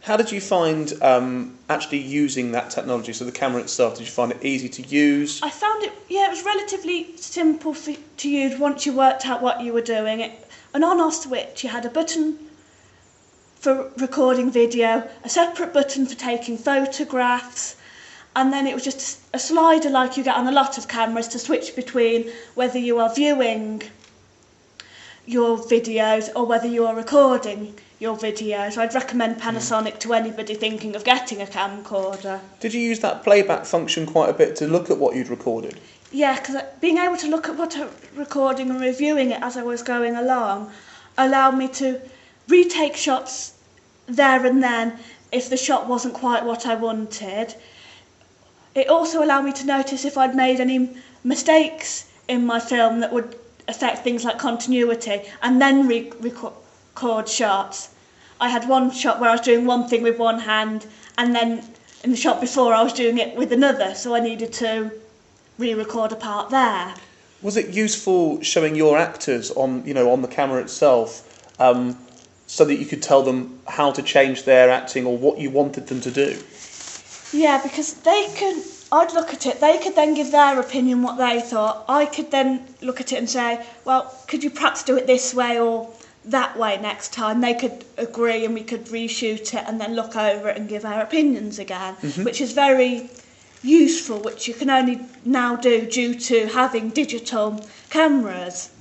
How did you find actually using that technology? So the camera itself, did you find it easy to use? I found it, it was relatively simple to use once you worked out what you were doing. An on-off switch, you had a button for recording video, a separate button for taking photographs, and then it was just a slider like you get on a lot of cameras to switch between whether you are viewing your videos or whether you are recording your videos. I'd recommend Panasonic to anybody thinking of getting a camcorder. Did you use that playback function quite a bit to look at what you'd recorded? Yeah, because being able to look at what I'm recording and reviewing it as I was going along allowed me to retake shots there and then if the shot wasn't quite what I wanted. It also allowed me to notice if I'd made any mistakes in my film that would affect things like continuity, and then record shots. I had one shot where I was doing one thing with one hand, and then in the shot before I was doing it with another, so I needed to re-record a part there. Was it useful showing your actors on the camera itself, so that you could tell them how to change their acting or what you wanted them to do? Yeah, because I'd look at it, they could then give their opinion, what they thought. I could then look at it and say, well, could you perhaps do it this way or that way next time? They could agree and we could reshoot it and then look over it and give our opinions again, which is very useful, which you can only now do due to having digital cameras.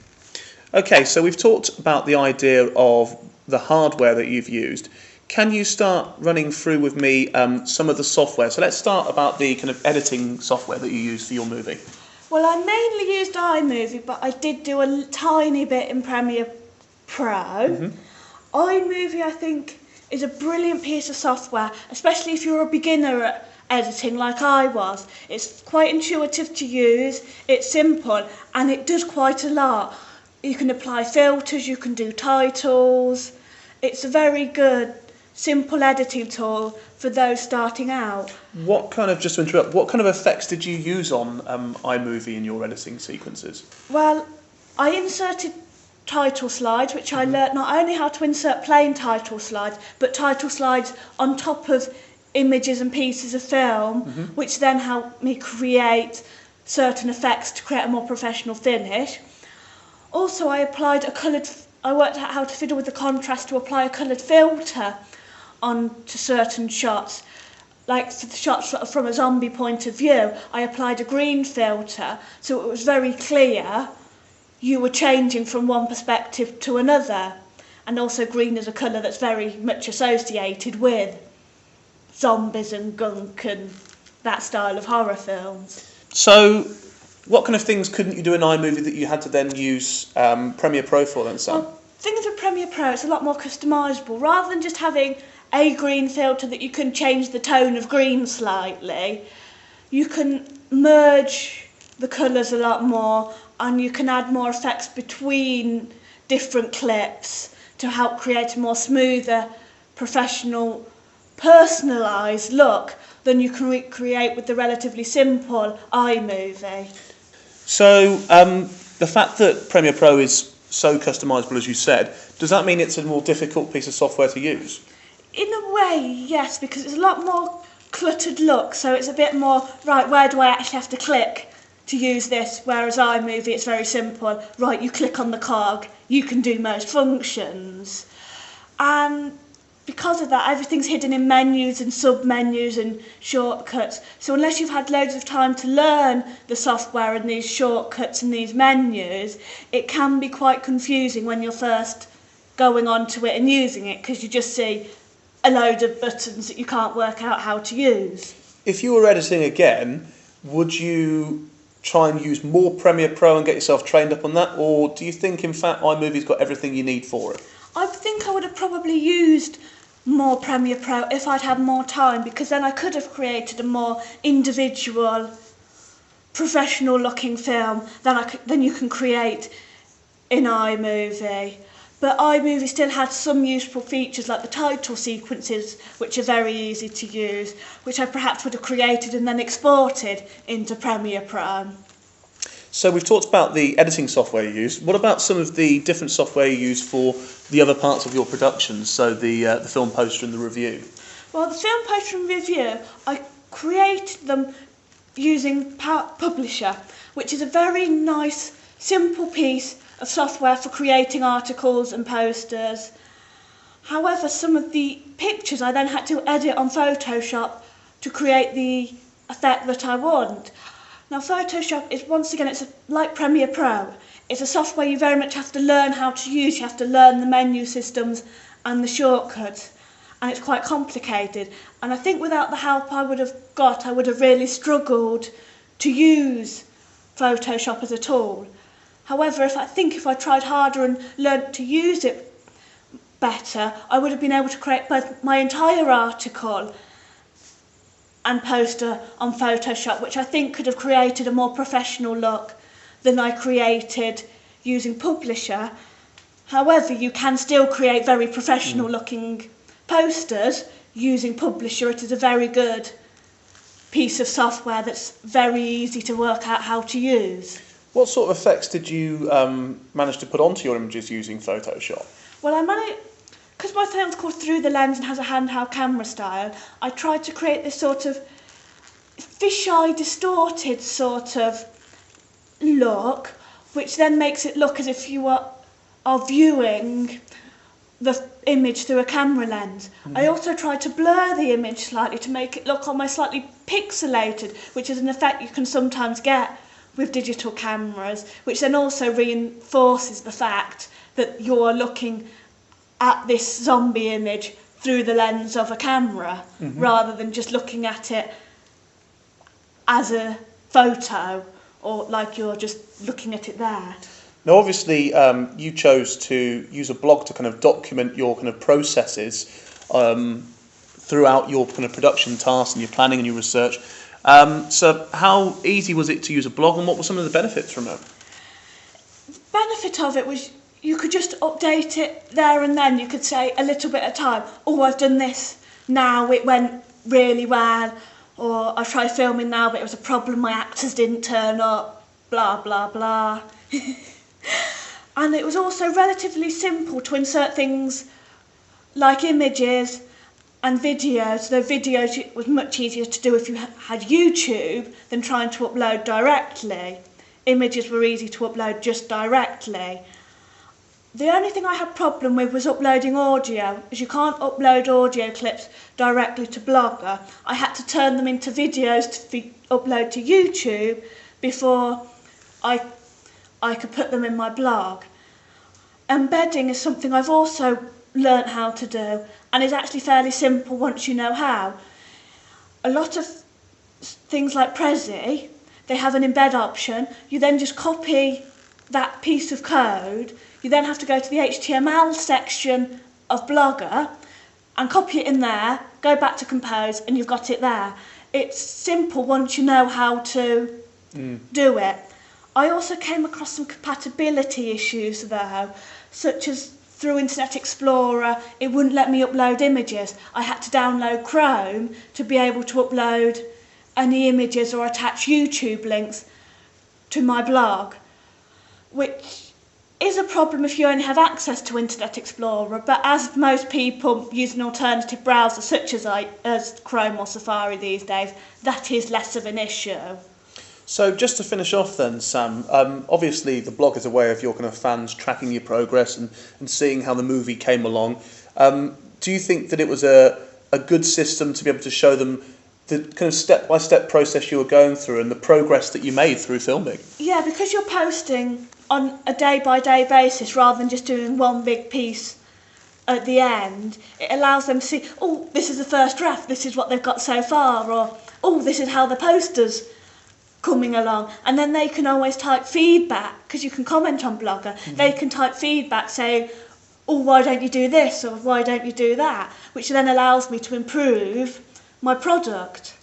Okay, so we've talked about the idea of the hardware that you've used. Can you start running through with me some of the software? So let's start about the kind of editing software that you use for your movie. Well, I mainly used iMovie, but I did do a tiny bit in Premiere Pro. iMovie, I think, is a brilliant piece of software, especially if you're a beginner at editing like I was. It's quite intuitive to use, it's simple, and it does quite a lot. You can apply filters, you can do titles. It's a very good simple editing tool for those starting out. Just to interrupt, what kind of effects did you use on iMovie in your editing sequences? Well, I inserted title slides, which I learnt not only how to insert plain title slides, but title slides on top of images and pieces of film, which then helped me create certain effects to create a more professional finish. Also, I worked out how to fiddle with the contrast to apply a coloured filter onto certain shots. Like for the shots from a zombie point of view, I applied a green filter, so it was very clear you were changing from one perspective to another. And also green is a colour that's very much associated with zombies and gunk and that style of horror films. So what kind of things couldn't you do in iMovie that you had to then use Premiere Pro for then, Sam? Well, things with Premiere Pro, it's a lot more customisable. Rather than just having a green filter that you can change the tone of green slightly, you can merge the colours a lot more, and you can add more effects between different clips to help create a more smoother, professional, personalised look than you can recreate with the relatively simple iMovie. So the fact that Premiere Pro is so customisable, as you said, does that mean it's a more difficult piece of software to use? In a way, yes, because it's a lot more cluttered look, so it's a bit more, right, where do I actually have to click to use this, whereas iMovie, it's very simple. Right, you click on the cog, you can do most functions. And because of that, everything's hidden in menus and sub-menus and shortcuts. So unless you've had loads of time to learn the software and these shortcuts and these menus, it can be quite confusing when you're first going onto it and using it, because you just see a load of buttons that you can't work out how to use. If you were editing again, would you try and use more Premiere Pro and get yourself trained up on that, or do you think in fact iMovie's got everything you need for it? I think I would have probably used more Premiere Pro if I'd had more time, because then I could have created a more individual, professional looking film than you can create in iMovie. But iMovie still had some useful features like the title sequences, which are very easy to use, which I perhaps would have created and then exported into Premiere Pro. So we've talked about the editing software you use. What about some of the different software you use for the other parts of your productions, so the film poster and the review? Well, the film poster and review, I created them using Publisher, which is a very nice, simple piece of software for creating articles and posters. However, some of the pictures I then had to edit on Photoshop to create the effect that I want. Now, Photoshop is, once again, it's like Premiere Pro. It's a software you very much have to learn how to use. You have to learn the menu systems and the shortcuts, and it's quite complicated. And I think without the help I would have got, I would have really struggled to use Photoshop as a tool. However, if I tried harder and learnt to use it better, I would have been able to create both my entire article and poster on Photoshop, which I think could have created a more professional look than I created using Publisher. However, you can still create very professional looking posters using Publisher. It is a very good piece of software that's very easy to work out how to use. What sort of effects did you manage to put onto your images using Photoshop? Well, I managed, because my film's called Through the Lens and has a handheld camera style, I tried to create this sort of fisheye distorted sort of look, which then makes it look as if you are viewing the image through a camera lens. I also tried to blur the image slightly to make it look almost slightly pixelated, which is an effect you can sometimes get with digital cameras, which then also reinforces the fact that you're looking at this zombie image through the lens of a camera, rather than just looking at it as a photo or like you're just looking at it there. Now, obviously, you chose to use a blog to kind of document your kind of processes throughout your kind of production tasks and your planning and your research. So how easy was it to use a blog, and what were some of the benefits from it? The benefit of it was you could just update it there and then. You could say a little bit at a time, oh, I've done this now, it went really well, or I've tried filming now, but it was a problem, my actors didn't turn up, blah, blah, blah. And it was also relatively simple to insert things like images and videos, though videos was much easier to do if you had YouTube than trying to upload directly. Images were easy to upload just directly. The only thing I had a problem with was uploading audio, as you can't upload audio clips directly to Blogger. I had to turn them into videos to upload to YouTube before I could put them in my blog. Embedding is something I've also learnt how to do, and is actually fairly simple once you know how. A lot of things like Prezi, they have an embed option. You then just copy that piece of code. You then have to go to the HTML section of Blogger and copy it in there, go back to Compose, and you've got it there. It's simple once you know how to do it. I also came across some compatibility issues though, such as through Internet Explorer, it wouldn't let me upload images. I had to download Chrome to be able to upload any images or attach YouTube links to my blog, which is a problem if you only have access to Internet Explorer, but as most people use an alternative browser such as Chrome or Safari these days, that is less of an issue. So just to finish off then, Sam, obviously the blog is a way of your kind of fans tracking your progress and seeing how the movie came along. Do you think that it was a good system to be able to show them the kind of step-by-step process you were going through and the progress that you made through filming? Yeah, because you're posting on a day-by-day basis rather than just doing one big piece at the end, it allows them to see, oh, this is the first draft, this is what they've got so far, or, oh, this is how the poster's coming along. And then they can always type feedback, because you can comment on Blogger. They can type feedback saying, oh, why don't you do this, or why don't you do that, which then allows me to improve my product.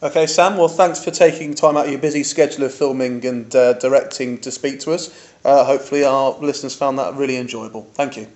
Okay, Sam, well, thanks for taking time out of your busy schedule of filming and directing to speak to us. Hopefully our listeners found that really enjoyable. Thank you.